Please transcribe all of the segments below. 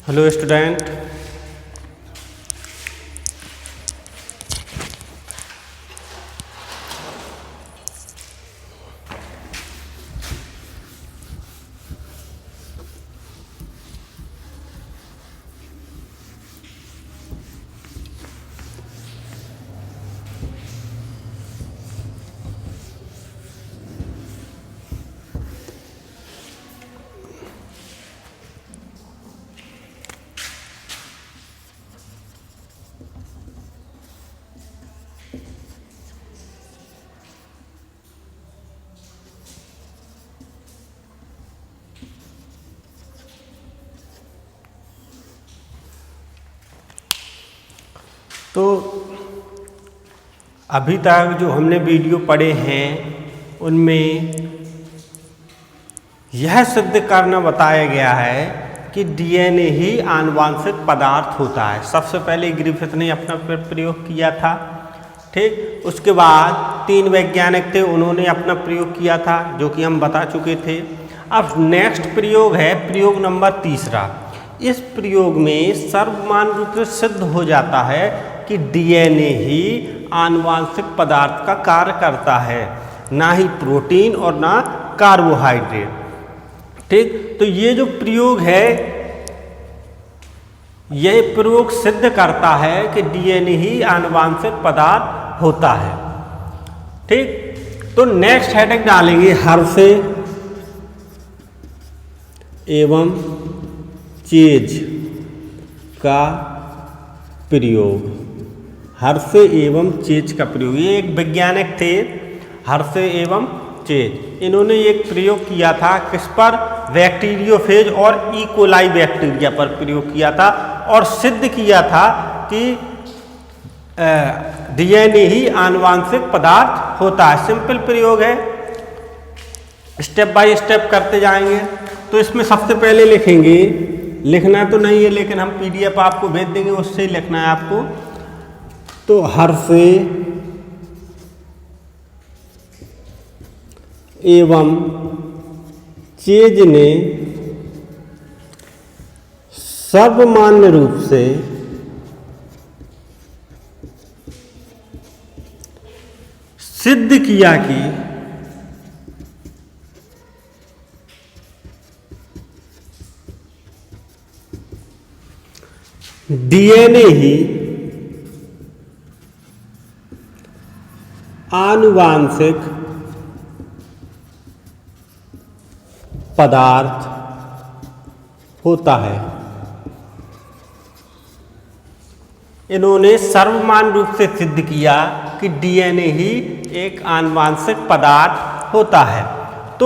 Hello student. तो अभी तक जो हमने वीडियो पढ़े हैं उनमें यह सिद्ध करना बताया गया है कि डीएनए ही आनुवांशिक पदार्थ होता है। सबसे पहले ग्रिफिथ ने अपना प्रयोग किया था, ठीक। उसके बाद 3 वैज्ञानिक थे, उन्होंने अपना प्रयोग किया था जो कि हम बता चुके थे। अब नेक्स्ट प्रयोग है प्रयोग नंबर 3। इस प्रयोग में सर्वमान्य रूप से सिद्ध हो जाता है कि डीएनए ही आनुवांशिक पदार्थ का कार्य करता है, ना ही प्रोटीन और ना कार्बोहाइड्रेट, ठीक। तो ये जो प्रयोग है यह प्रयोग सिद्ध करता है कि डीएनए ही आनुवांशिक पदार्थ होता है, ठीक। तो नेक्स्ट हेडिंग डालेंगे हर्शे एवं चेज का प्रयोग। हर्शे एवं चेज का प्रयोग, ये एक वैज्ञानिक थे हर्शे एवं चेज। इन्होंने एक प्रयोग किया था किस पर? बैक्टीरियोफेज और इकोलाई बैक्टीरिया पर प्रयोग किया था और सिद्ध किया था कि डीएनए ही आनुवांशिक पदार्थ होता है। सिंपल प्रयोग है, स्टेप बाय स्टेप करते जाएंगे। तो इसमें सबसे पहले लिखेंगे, लिखना तो नहीं है लेकिन हम पीडीएफ आपको भेज देंगे, उससे ही लिखना है आपको। तो हर्शे एवं चेज ने सर्वमान्य रूप से सिद्ध किया कि डीएनए ही आनुवांशिक पदार्थ होता है। इन्होंने सर्वमान्य रूप से सिद्ध किया कि डीएनए ही एक आनुवांशिक पदार्थ होता है। तो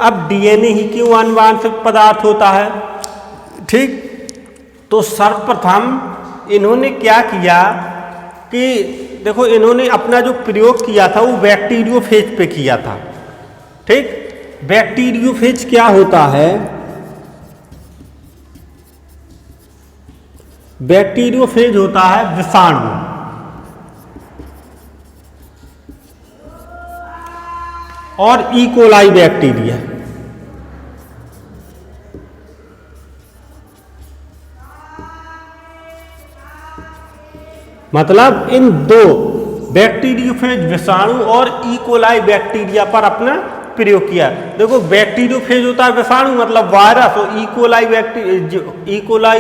अब डीएनए ही क्यों आनुवांशिक पदार्थ होता है, ठीक। तो सर्वप्रथम इन्होंने क्या किया कि देखो, इन्होंने अपना जो प्रयोग किया था वो बैक्टीरियोफेज पे किया था, ठीक। बैक्टीरियोफेज क्या होता है? बैक्टीरियोफेज होता है विषाणु, और इकोलाई बैक्टीरिया। मतलब इन दो बैक्टीरियोफेज विषाणु और इकोलाई बैक्टीरिया पर अपना प्रयोग किया। देखो, बैक्टीरियोफेज होता है विषाणु मतलब वायरस, और इकोलाई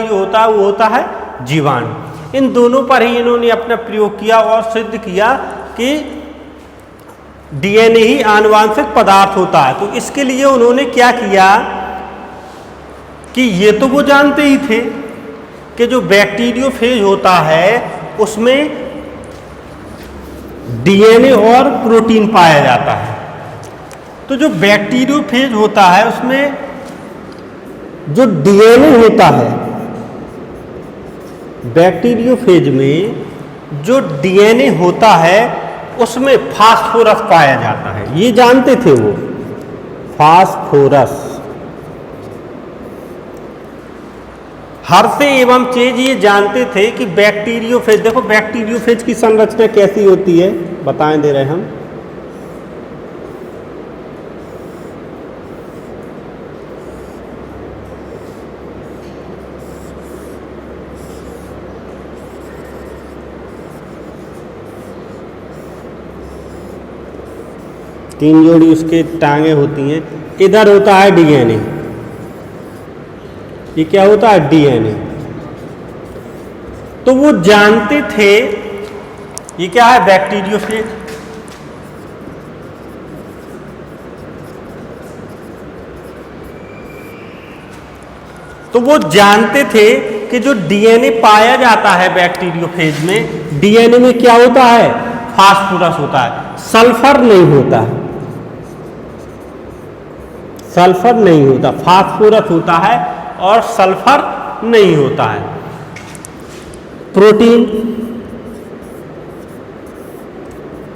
जो होता है वो होता है जीवाणु। इन दोनों पर ही इन्होंने अपना प्रयोग किया और सिद्ध किया कि डीएनए ही आनुवांशिक पदार्थ होता है। तो इसके लिए उन्होंने क्या किया कि ये तो वो जानते ही थे कि जो बैक्टीरियोफेज होता है उसमें डीएनए और प्रोटीन पाया जाता है। तो जो बैक्टीरियोफेज होता है उसमें जो डीएनए होता है, बैक्टीरियोफेज में जो डीएनए होता है उसमें फास्फोरस पाया जाता है, ये जानते थे वो, फास्फोरस। हर्शे एवं चेज ये जानते थे कि बैक्टीरियोफेज, देखो बैक्टीरियोफेज की संरचना कैसी होती है बताएं दे रहे हम। 3 जोड़ी उसके टांगे होती हैं। इधर होता है डीएनए, ये क्या होता है डीएनए। तो वो जानते थे, ये क्या है बैक्टीरियोफेज। तो वो जानते थे कि जो डीएनए पाया जाता है बैक्टीरियोफेज में, डीएनए में क्या होता है फास्फोरस होता है, सल्फर नहीं होता है, सल्फर नहीं होता, फास्फोरस होता है और सल्फर नहीं होता है। प्रोटीन,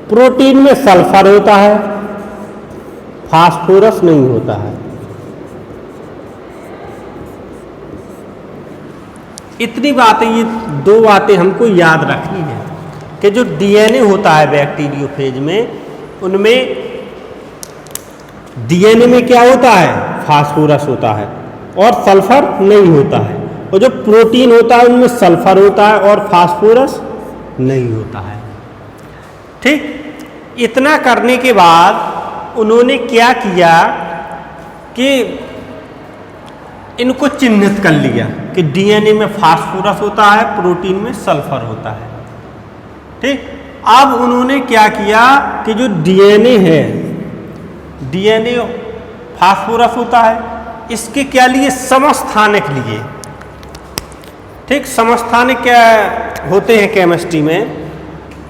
प्रोटीन में सल्फर होता है, फास्फोरस नहीं होता है। इतनी बातें, ये 2 बातें हमको याद रखनी है कि जो डीएनए होता है बैक्टीरियोफेज में, उनमें डीएनए में क्या होता है फास्फोरस होता है और सल्फर नहीं होता है, और जो प्रोटीन होता है उनमें सल्फर होता है और फास्फोरस नहीं होता है। ठीक, इतना करने के बाद उन्होंने क्या किया कि इनको चिन्हित कर लिया कि डीएनए में फास्फोरस होता है, प्रोटीन में सल्फर होता है। ठीक, अब उन्होंने क्या किया कि जो डीएनए है, डीएनए फास्फोरस होता है, इसके क्या लिए समस्थानिक लिए। ठीक, समस्थानिक क्या होते हैं केमिस्ट्री में,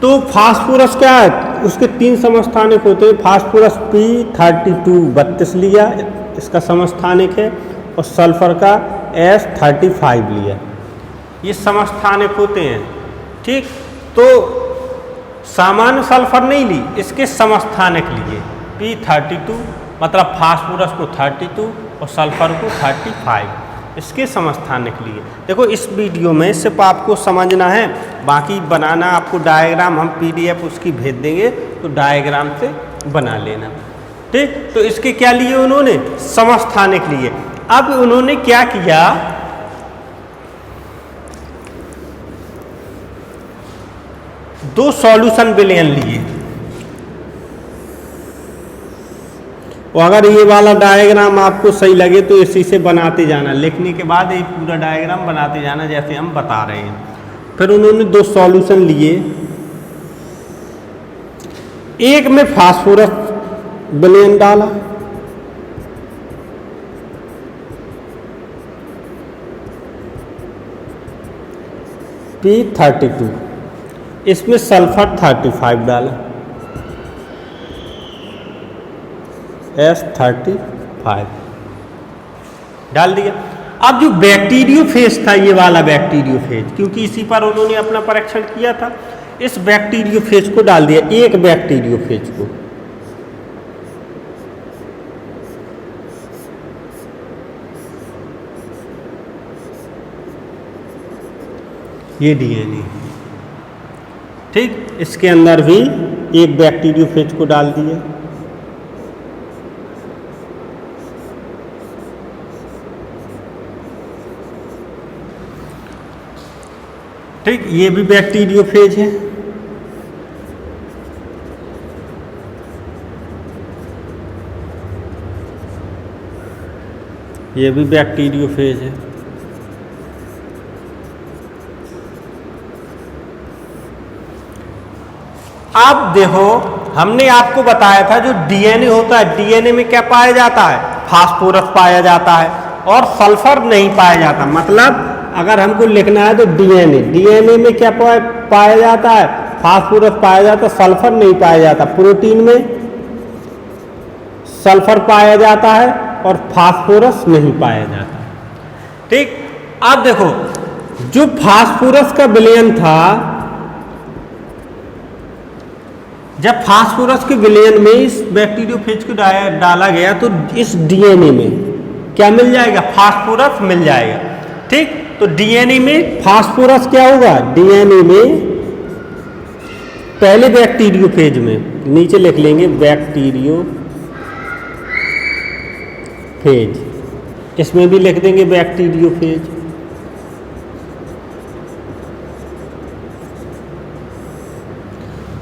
तो फास्फोरस क्या है, उसके 3 समस्थानिक होते हैं। फास्फोरस P32 32 लिया, इसका समस्थानिक है, और सल्फर का S35 लिया, ये समस्थानिक होते हैं। ठीक, तो सामान्य सल्फर नहीं ली, इसके समस्थानिक लिए P32, मतलब फास्फोरस को 32 और सल्फर को 35, इसके समस्थानिक लिए। देखो इस वीडियो में सिर्फ आपको समझना है, बाकी बनाना आपको डायग्राम हम PDF उसकी भेज देंगे, तो डायग्राम से बना लेना। ठीक, तो इसके क्या लिए उन्होंने समस्थानिक लिए। अब उन्होंने क्या किया, दो सॉल्यूशन विलयन लिए। और अगर ये वाला डायग्राम आपको सही लगे तो इसी से बनाते जाना, लिखने के बाद ये पूरा डायग्राम बनाते जाना जैसे हम बता रहे हैं। फिर उन्होंने 2 सॉल्यूशन लिए, एक में फास्फोरस विलयन डाला, P32, इसमें सल्फर 35 डाला, S35 डाल दिया। अब जो बैक्टीरियोफेज था, ये वाला बैक्टीरियोफेज, क्योंकि इसी पर उन्होंने अपना परीक्षण किया था, इस बैक्टीरियोफेज को डाल दिया, एक बैक्टीरियोफेज को। ये डीएनए, ठीक, इसके अंदर भी एक बैक्टीरियोफेज को डाल दिया। ठीक, ये भी बैक्टीरियोफेज है। ये भी बैक्टीरियोफेज है। अब देखो, हमने आपको बताया था जो डीएनए होता है, डीएनए में क्या पाया जाता है, फास्फोरस पाया जाता है और सल्फर नहीं पाया जाता। मतलब अगर हमको लिखना है तो डीएनए, डीएनए में क्या पाया जाता है, फास्फोरस पाया जाता है, सल्फर नहीं पाया जाता। प्रोटीन में सल्फर पाया जाता है और फास्फोरस नहीं पाया जाता। ठीक, अब देखो जो फास्फोरस का विलयन था, जब फास्फोरस के विलयन में इस बैक्टीरियोफेज को डाला गया तो इस डीएनए में क्या मिल जाएगा, फास्फोरस मिल जाएगा। ठीक, तो डीएनए में फास्फोरस क्या होगा, डीएनए में पहले बैक्टीरियोफेज में, नीचे लिख लेंगे बैक्टीरियोफेज, इसमें भी लिख देंगे बैक्टीरियोफेज।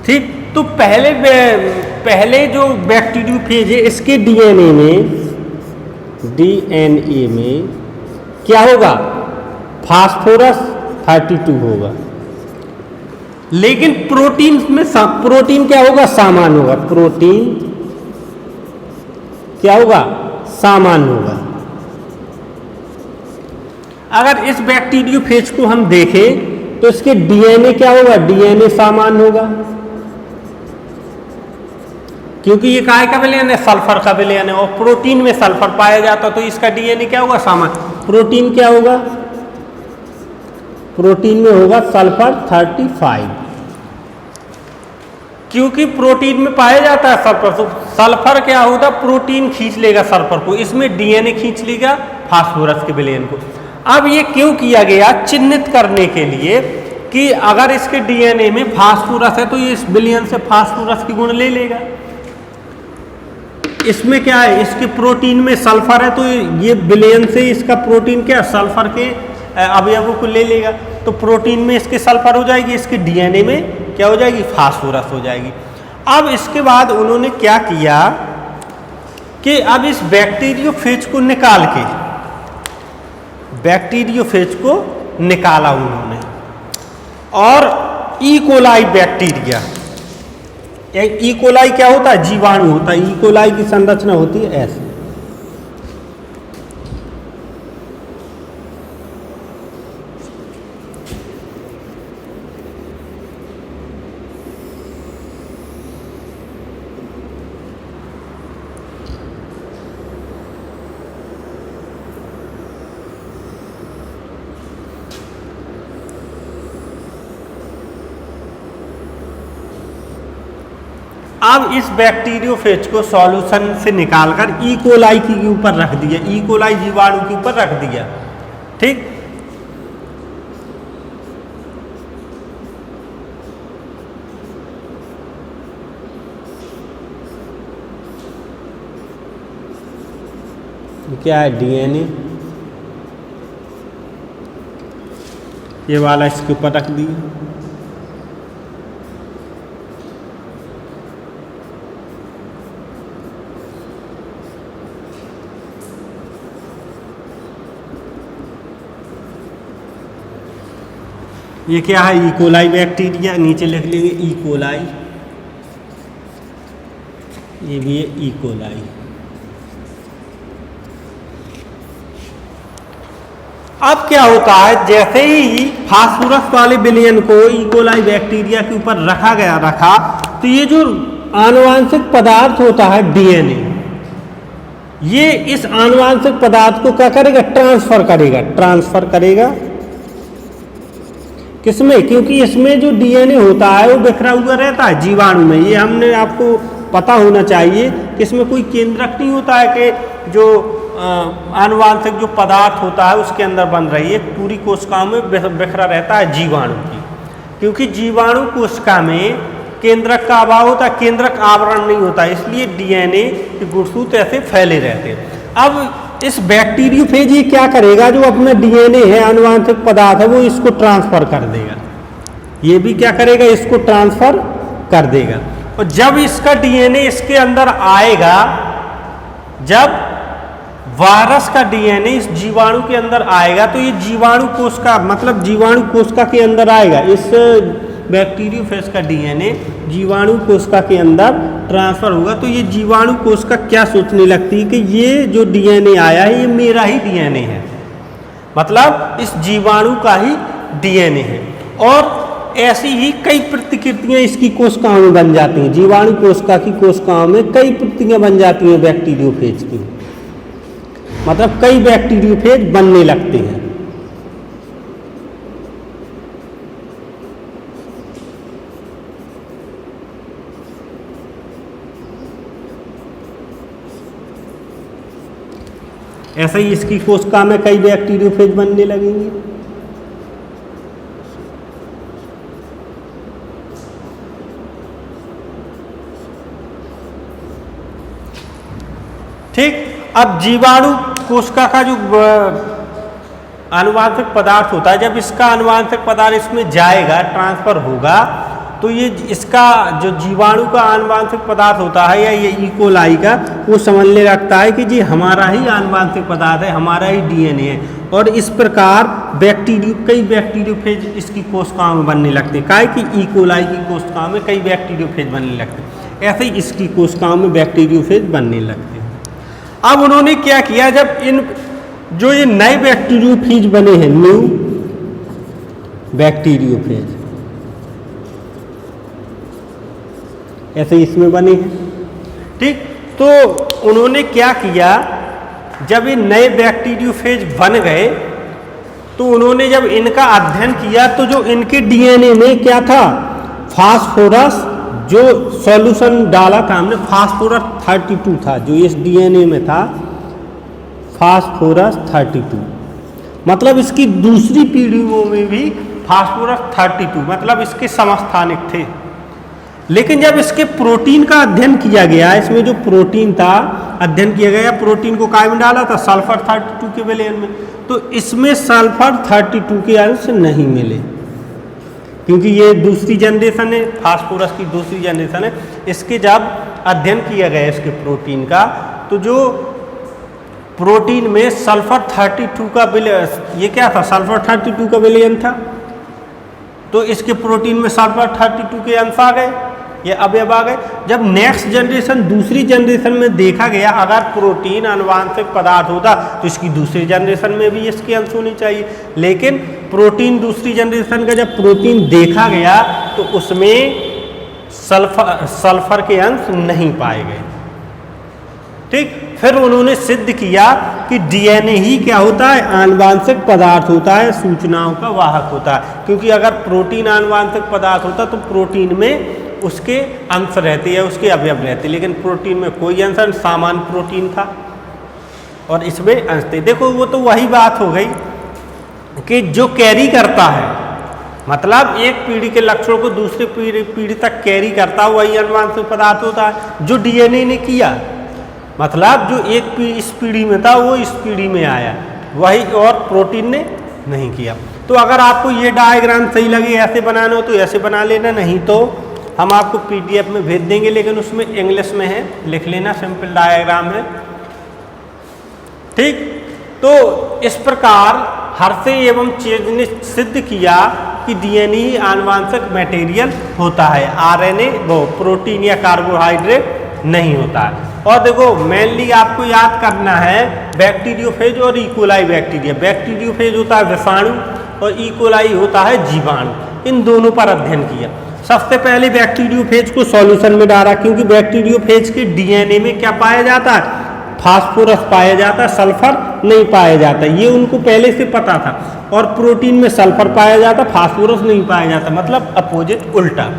ठीक, तो पहले पहले जो बैक्टीरियोफेज है इसके डीएनए में क्या होगा, फास्फोरस 32 होगा, लेकिन प्रोटीन क्या होगा, सामान्य होगा, प्रोटीन क्या होगा, सामान्य होगा। अगर इस बैक्टीरियोफेज को हम देखें तो इसके डीएनए क्या होगा, डीएनए सामान्य होगा, क्योंकि ये काय का विलयन है, सल्फर का विलयन है, और प्रोटीन में सल्फर पाया जाता तो इसका डीएनए क्या होगा, सामान्य। प्रोटीन क्या होगा, प्रोटीन में होगा सल्फर 35, क्योंकि प्रोटीन में पाया जाता है सल्फर, तो सल्फर क्या होता, प्रोटीन खींच लेगा सल्फर को, इसमें डीएनए खींच लेगा फास्फोरस के विलयन को। अब ये क्यों किया गया, चिन्हित करने के लिए कि अगर इसके डीएनए में फास्फोरस है तो ये इस विलयन से फास्फोरस की गुण ले लेगा। इसमें क्या है, इसके प्रोटीन में सल्फर है तो ये विलयन से इसका प्रोटीन क्या, सल्फर के अवयवों को ले लेगा, तो प्रोटीन में इसके सल्फर हो जाएगी, इसके डीएनए में क्या हो जाएगी, फास्फोरस हो जाएगी। अब इसके बाद उन्होंने क्या किया कि अब इस बैक्टीरियोफेज को निकाला उन्होंने, और इकोलाई बैक्टीरिया, इकोलाई क्या होता है, जीवाणु होता है, इकोलाई की संरचना होती है ऐसे। अब इस बैक्टीरियोफेज को सॉल्यूशन से निकालकर इकोलाई के ऊपर रख दिया, इकोलाई जीवाणु के ऊपर रख दिया, ठीक। क्या है, डीएनए, ये वाला इसके ऊपर रख दिया। ये क्या है, इकोलाई बैक्टीरिया, नीचे लिख लेंगे इकोलाई, ये भी है इकोलाई। अब क्या होता है, जैसे ही फास्फोरस वाले विलयन को इकोलाई बैक्टीरिया के ऊपर रखा तो ये जो आनुवांशिक पदार्थ होता है डीएनए, ये इस आनुवांशिक पदार्थ को क्या करेगा, ट्रांसफर करेगा किसमें, क्योंकि इसमें जो डीएनए होता है वो बिखरा हुआ रहता है जीवाणु में। ये हमने आपको पता होना चाहिए कि इसमें कोई केंद्रक नहीं होता है कि जो आनुवांशिक जो पदार्थ होता है उसके अंदर बन रही है, पूरी कोशिकाओं में बिखरा रहता है जीवाणु की, क्योंकि जीवाणु कोशिका में केंद्रक का अभाव होता है, केंद्रक आवरण नहीं होता, इसलिए डीएनए के गुणसूत्र ऐसे फैले रहते हैं। अब इस बैक्टीरियोफेज ये क्या करेगा, जो अपना डीएनए है, आनुवांशिक पदार्थ है, वो इसको ट्रांसफर कर देगा, ये भी क्या करेगा, इसको ट्रांसफर कर देगा। और जब इसका डीएनए इसके अंदर आएगा, जब वायरस का डीएनए इस जीवाणु के अंदर आएगा तो ये जीवाणु कोशिका, मतलब जीवाणु कोशिका के अंदर आएगा, इस बैक्टीरियोफेज का डीएनए जीवाणु कोशिका के अंदर ट्रांसफर होगा। तो ये जीवाणु कोशिका क्या सोचने लगती है कि ये जो डीएनए आया है ये मेरा ही डीएनए है, मतलब इस जीवाणु का ही डीएनए है। और ऐसी ही कई प्रतिकृतियां इसकी कोशिकाओं में बन जाती हैं, जीवाणु कोशिका की कोशिकाओं में कई प्रतियां बन जाती हैं बैक्टीरियोफेज की, मतलब कई बैक्टीरियोफेज बनने लगते हैं। ऐसा ही इसकी कोशिका में कई बैक्टीरियोफेज बनने लगेंगे। ठीक, अब जीवाणु कोशिका का जो आनुवांशिक पदार्थ होता है, जब इसका आनुवांशिक पदार्थ इसमें जाएगा, ट्रांसफर होगा, तो ये इसका जो जीवाणु का आनुवांशिक पदार्थ होता है या ये इकोलाई का, वो समझने लगता है कि जी हमारा ही आनुवांशिक पदार्थ है, हमारा ही डीएनए है। और इस प्रकार कई बैक्टीरियोफेज इसकी कोशिकाओं में बनने लगते हैं। काहे कि इकोलाई की कोशिकाओं में कई बैक्टीरियोफेज बनने लगते हैं, ऐसे ही इसकी कोशिकाओं में बैक्टीरियोफेज बनने लगते हैं। अब उन्होंने क्या किया, जब जो ये नए बैक्टीरियोफेज बने हैं, न्यू बैक्टीरियोफेज ऐसे इसमें बने हैं, ठीक। तो उन्होंने क्या किया, जब ये नए बैक्टीरियोफेज बन गए तो उन्होंने जब इनका अध्ययन किया तो जो इनके डीएनए में क्या था, फास्फोरस, जो सॉल्यूशन डाला था हमने, फास्फोरस 32 था जो इस डीएनए में था, फास्फोरस 32। मतलब इसकी दूसरी पीढ़ियों में भी फास्फोरस 32 मतलब इसके समस्थानिक थे। लेकिन जब इसके प्रोटीन का अध्ययन किया गया, इसमें जो प्रोटीन था अध्ययन किया गया, प्रोटीन को काय में डाला था, सल्फर 32 के विलयन में, तो इसमें सल्फर 32 के अंश नहीं मिले, क्योंकि ये दूसरी जनरेशन है, फास्फोरस की दूसरी जनरेशन है। इसके जब अध्ययन किया गया इसके प्रोटीन का, तो जो प्रोटीन में सल्फर 32 का विलयन, ये क्या था, सल्फर 32 का विलयन था, तो इसके प्रोटीन में सल्फर 32 के अंश आ गए, ये अवयव आ गए। जब नेक्स्ट जनरेशन, दूसरी जनरेशन में देखा गया, अगर प्रोटीन आनुवांशिक पदार्थ होता तो इसकी दूसरी जनरेशन में भी इसके अंश होने चाहिए, लेकिन प्रोटीन दूसरी जनरेशन का जब प्रोटीन देखा गया तो उसमें सल्फर के अंश नहीं पाए गए, ठीक। फिर उन्होंने सिद्ध किया कि डीएनए ही क्या होता है, आनुवांशिक पदार्थ होता है, सूचनाओं का वाहक होता है। क्योंकि अगर प्रोटीन आनुवांशिक पदार्थ होता तो प्रोटीन में उसके अंश रहते या उसके अवयव रहते, लेकिन प्रोटीन में कोई अंश, सामान्य प्रोटीन था और इसमें अंश थे। देखो वो तो वही बात हो गई कि जो कैरी करता है, मतलब एक पीढ़ी के लक्षणों को दूसरी पीढ़ी तक कैरी करता है, वही आनुवांशिक पदार्थ होता है। जो डीएनए ने किया, मतलब जो इस पीढ़ी में था वो इस पीढ़ी में आया, वही, और प्रोटीन ने नहीं किया। तो अगर आपको ये डायग्राम सही लगे, ऐसे बनाना हो तो ऐसे बना लेना, नहीं तो हम आपको पीडीएफ में भेज देंगे, लेकिन उसमें इंग्लिश में है, लिख लेना, सिंपल डायग्राम है, ठीक। तो इस प्रकार हर्षे एवं चेज ने सिद्ध किया कि डीएनए आनुवांशिक मटेरियल होता है, आरएनए वो प्रोटीन या कार्बोहाइड्रेट नहीं होता है। और देखो मेनली आपको याद करना है बैक्टीरियोफेज और इकोलाई बैक्टीरिया। बैक्टीरियोफेज होता है विषाणु और इकोलाई होता है जीवाणु, इन दोनों पर अध्ययन किया। सबसे पहले बैक्टीरियोफेज को सॉल्यूशन में डाला, क्योंकि बैक्टीरियोफेज के डीएनए में क्या पाया जाता है, फास्फोरस पाया जाता है, सल्फर नहीं पाया जाता, ये उनको पहले से पता था। और प्रोटीन में सल्फर पाया जाता, फास्फोरस नहीं पाया जाता, मतलब अपोजिट, उल्टा,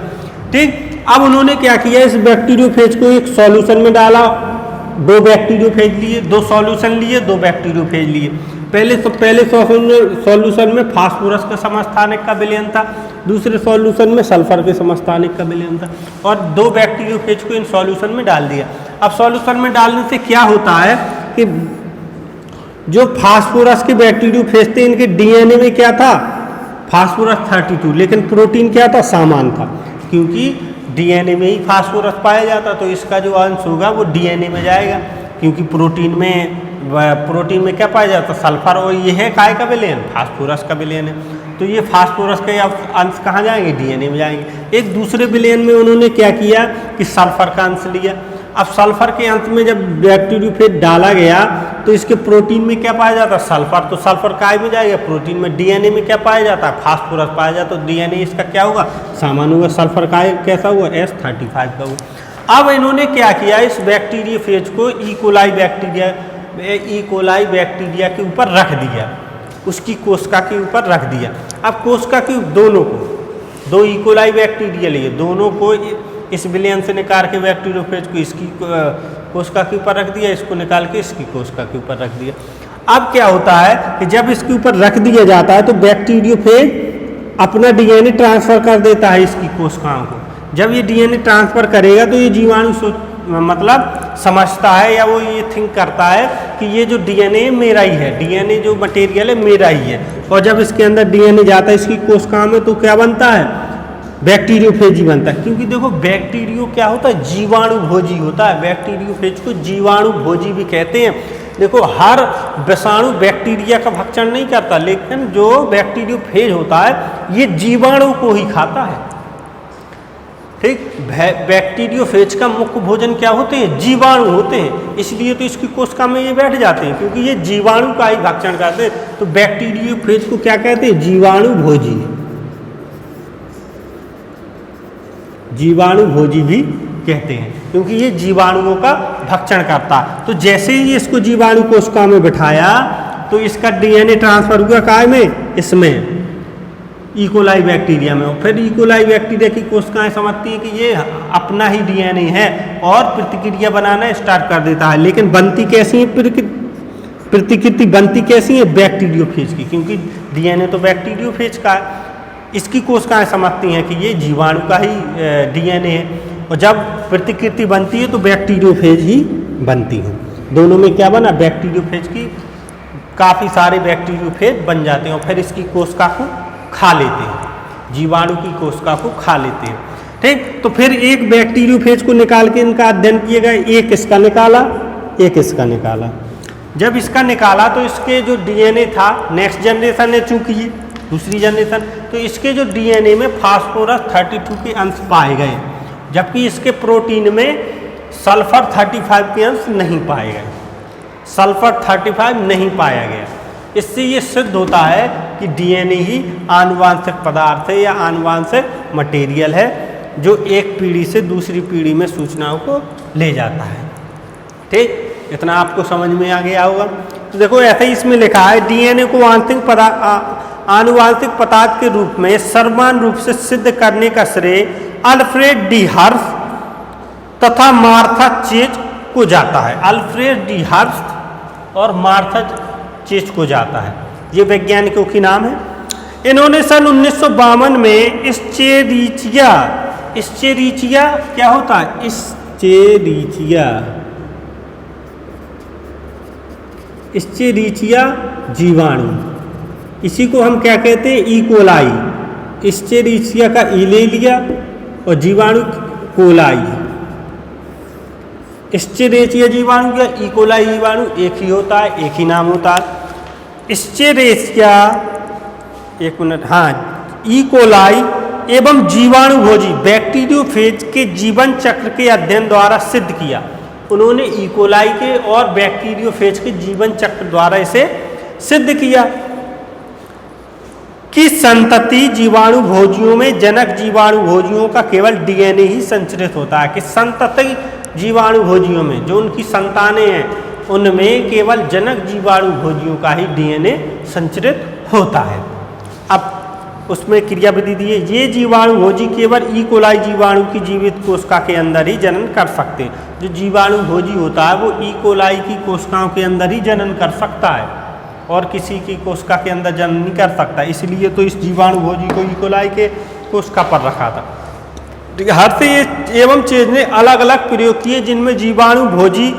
ठीक। अब उन्होंने क्या किया, इस बैक्टीरियोफेज को एक सॉल्यूशन में डाला, दो बैक्टीरियोफेज लिए, दो सॉल्यूशन लिए, दो बैक्टीरियोफेज लिए। पहले सॉल्यूशन में फास्फोरस का समस्थानिक का विलयन था, दूसरे सॉल्यूशन में सल्फर के समस्थानिक का विलयन था, और दो बैक्टीरियोफेज को इन सॉल्यूशन में डाल दिया। अब सॉल्यूशन में डालने से क्या होता है कि जो फास्फोरस के बैक्टीरियोफेज थे, इनके डीएनए में क्या था, फास्फोरस 32, लेकिन प्रोटीन क्या था, सामान्य था, क्योंकि डीएनए में ही फास्फोरस पाया जाता, तो इसका जो अंश होगा वो डीएनए में जाएगा, क्योंकि प्रोटीन में क्या पाया जाता, सल्फर, और ये है काय का विलयन, फास्फोरस का विलयन है। तो ये फास्फोरस के अंश कहाँ जाएंगे, डीएनए में जाएंगे। एक दूसरे विलयन में उन्होंने क्या किया कि सल्फर का अंश लिया। अब सल्फर के अंश में जब बैक्टीरियोफेज डाला गया तो इसके प्रोटीन में क्या पाया जाता है, सल्फर, तो सल्फर काय में जाएगा, प्रोटीन में। डीएनए में क्या पाया जाता है, फास्फोरस पाया जाता है, तो डीएनए इसका क्या होगा, सामान्य होगा। सल्फर काय कैसा हुआ, S35 का हुआ। अब इन्होंने क्या किया, इस बैक्टीरियोफेज को इकोलाई बैक्टीरिया के ऊपर रख दिया, उसकी कोशिका के ऊपर रख दिया। अब कोशिका की दोनों को, दो इकोलाई बैक्टीरिया लिए, दोनों को इस विलयन से निकाल के बैक्टीरियोफेज को इसकी कोशिका के ऊपर रख दिया, इसको निकाल के इसकी कोशिका के ऊपर रख दिया। अब क्या होता है कि जब इसके ऊपर रख दिया जाता है तो बैक्टीरियोफेज अपना डीएनए ट्रांसफर कर देता है इसकी कोशिकाओं को। जब ये डीएनए ट्रांसफर करेगा तो ये जीवाणु मतलब समझता है, या वो ये थिंक करता है कि ये जो डीएनए मेरा ही है, डीएनए जो मटेरियल है मेरा ही है। और जब इसके अंदर डीएनए जाता है इसकी कोशिकाओं में तो क्या बनता है, बैक्टीरियोफेज ही बनता है, क्योंकि देखो बैक्टीरियो क्या होता है, जीवाणु भोजी होता है। बैक्टीरियोफेज को जीवाणु भोजी भी कहते हैं। देखो हर विषाणु बैक्टीरिया का भक्षण नहीं करता, लेकिन जो बैक्टीरियोफेज होता है ये जीवाणु को ही खाता है। ठीक, बैक्टीरियोफेज का मुख्य भोजन क्या होते हैं, जीवाणु होते हैं, इसलिए तो इसकी कोशिका में ये बैठ जाते हैं, क्योंकि ये जीवाणु का ही भक्षण करते हैं। तो बैक्टीरियोफेज को क्या कहते हैं, जीवाणु भोजी। जीवाणु भोजी भी कहते हैं, क्योंकि ये जीवाणुओं का भक्षण करता है। तो जैसे ही इसको जीवाणु कोशिका में बिठाया तो इसका डीएनए ट्रांसफर हुआ काय में, इसमें इकोलाई बैक्टीरिया में। और फिर इकोलाई बैक्टीरिया की कोशिकाएं समझती हैं कि ये अपना ही डीएनए है और प्रतिक्रिया बनाना स्टार्ट कर देता है। लेकिन बनती कैसी है प्रतिकृति बनती कैसी है, बैक्टीरियोफेज की, क्योंकि डीएनए तो बैक्टीरियोफेज का है। इसकी कोशिकाएं समझती हैं कि ये जीवाणु का ही डीएनए है, और जब प्रतिकृति बनती है तो बैक्टीरियोफेज ही बनती है। दोनों में क्या बना, बैक्टीरियोफेज की काफ़ी सारे बैक्टीरियोफेज बन जाते हैं और फिर इसकी कोशिका को खा लेते हैं, जीवाणु की कोशिका को खा लेते हैं। ठीक, तो फिर एक बैक्टीरियोफेज को निकाल के इनका अध्ययन किया गया, एक इसका निकाला, एक इसका निकाला। जब इसका निकाला तो इसके जो डीएनए था, नेक्स्ट जनरेशन ने चूंकि ये दूसरी जनरेशन, तो इसके जो डीएनए में फास्फोरस 32 के अंश पाए गए, जबकि इसके प्रोटीन में सल्फर 35 के अंश नहीं पाए गए, सल्फर 35 नहीं पाया गया। इससे ये सिद्ध होता है कि डीएनए ही आनुवांशिक पदार्थ है या आनुवांशिक मटेरियल है, जो एक पीढ़ी से दूसरी पीढ़ी में सूचनाओं को ले जाता है। ठीक, इतना आपको समझ में आ गया होगा। तो देखो ऐसे ही इसमें लिखा है, डीएनए को आनुवांशिक पदार्थ के रूप में सर्वमान्य रूप से सिद्ध करने का श्रेय अल्फ्रेड डी हर्श तथा मार्था चेज को जाता है। अल्फ्रेड डी हर्श और मार्था चेज को जाता है, ये वैज्ञानिकों के नाम है। इन्होंने सन 1952 में इस्चेरिचिया क्या होता है, इस्चेरिचिया जीवाणु, इसी को हम क्या कहते हैं, इकोलाई। इस्चेरिचिया का ई ले लिया और जीवाणु कोलाई। इस्चेरिचिया जीवाणु या इकोलाई जीवाणु एक ही होता है, एक ही नाम होता है। इस्चेरिचिया, एक मिनट, हाँ, इकोलाई एवं जीवाणु भोजी बैक्टीरियोफेज के जीवन चक्र के अध्ययन द्वारा सिद्ध किया। उन्होंने इकोलाई के और बैक्टीरियोफेज के जीवन चक्र द्वारा इसे सिद्ध किया कि संतति जीवाणु भोजियों में जनक जीवाणु भोजियों का केवल डीएनए ही संचरित होता है। कि संतति जीवाणु भोजियों में, जो उनकी संतानें हैं, उनमें केवल जनक जीवाणु भोजियों का ही डीएनए संचरित होता है। अब उसमें क्रियाविधि दी है, ये जीवाणु भोजी केवल इकोलाई जीवाणु की जीवित कोशिका के अंदर ही जनन कर सकते हैं। जो जीवाणु भोजी होता है वो इकोलाई की कोशिकाओं के अंदर ही जनन कर सकता है और किसी की कोशिका के अंदर जनन नहीं कर सकता। इसलिए तो इस जीवाणु भोजी को इकोलाई के कोशिका पर रखा था। हर्श एवं चेज ने अलग अलग प्रयोग किए जिनमें जीवाणु भोजी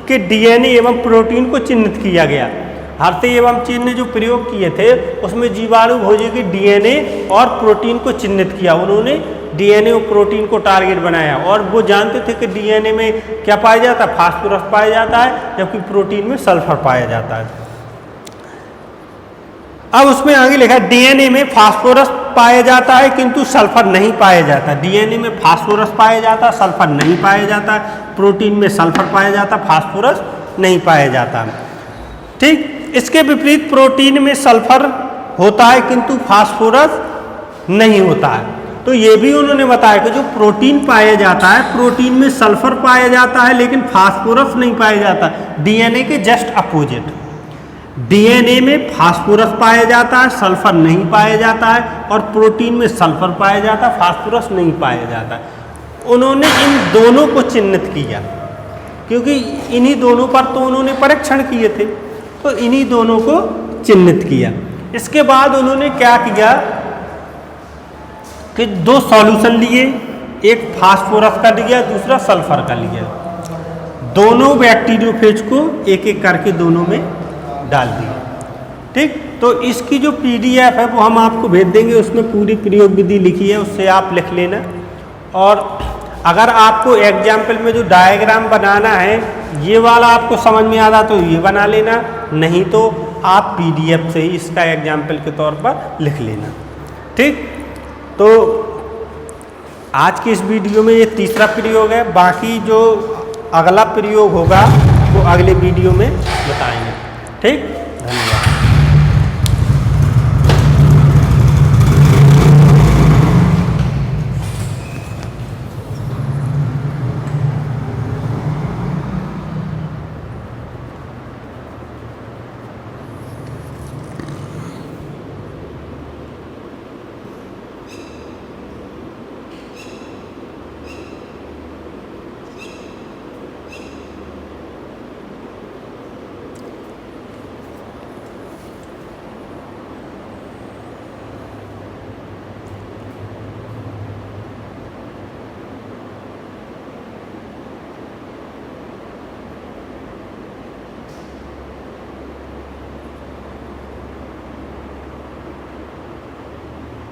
के डीएनए एवं प्रोटीन को चिन्हित किया गया। हर्श एवं चेज ने जो प्रयोग किए थे उसमें जीवाणु भोजी के डीएनए और प्रोटीन को चिन्हित किया। उन्होंने डीएनए और प्रोटीन को टारगेट बनाया और वो जानते थे कि डीएनए में क्या पाया जाता है, फास्फोरस पाया जाता है, जबकि प्रोटीन में सल्फर पाया जाता है। अब उसमें आगे लिखा है, डीएनए में फास्फोरस पाया जाता है किंतु सल्फर नहीं पाया जाता। डीएनए में फास्फोरस पाया जाता है, सल्फर नहीं पाया जाता। प्रोटीन में सल्फर पाया जाता, फास्फोरस नहीं पाया जाता। ठीक, इसके विपरीत प्रोटीन में सल्फर होता है किंतु फास्फोरस नहीं होता है। तो ये भी उन्होंने बताया कि जो प्रोटीन पाया जाता है, प्रोटीन में सल्फर पाया जाता है लेकिन फास्फोरस नहीं पाया जाता। डीएनए के जस्ट अपोजिट, डीएनए में फास्फोरस पाया जाता है, सल्फर नहीं पाया जाता है, और प्रोटीन में सल्फर पाया जाता है, फास्फोरस नहीं पाया जाता है। उन्होंने इन दोनों को चिन्हित किया क्योंकि इन्हीं दोनों पर तो उन्होंने परीक्षण किए थे, तो इन्हीं दोनों को चिन्हित किया। इसके बाद उन्होंने क्या किया कि दो सॉल्यूशन लिए, एक फास्फोरस का लिया, दूसरा सल्फर का लिया। दोनों बैक्टीरियोफेज को एक एक करके दोनों में डाल दिया। ठीक। तो इसकी जो PDF है वो हम आपको भेज देंगे, उसमें पूरी प्रयोग विधि लिखी है, उससे आप लिख लेना। और अगर आपको एग्जाम्पल में जो डायग्राम बनाना है ये वाला आपको समझ में आता तो ये बना लेना, नहीं तो आप PDF से ही इसका एग्जाम्पल के तौर पर लिख लेना। ठीक। तो आज की इस वीडियो में ये तीसरा प्रयोग है, बाकी जो अगला प्रयोग होगा वो अगले वीडियो में बताएंगे। ठीक, धन्यवाद।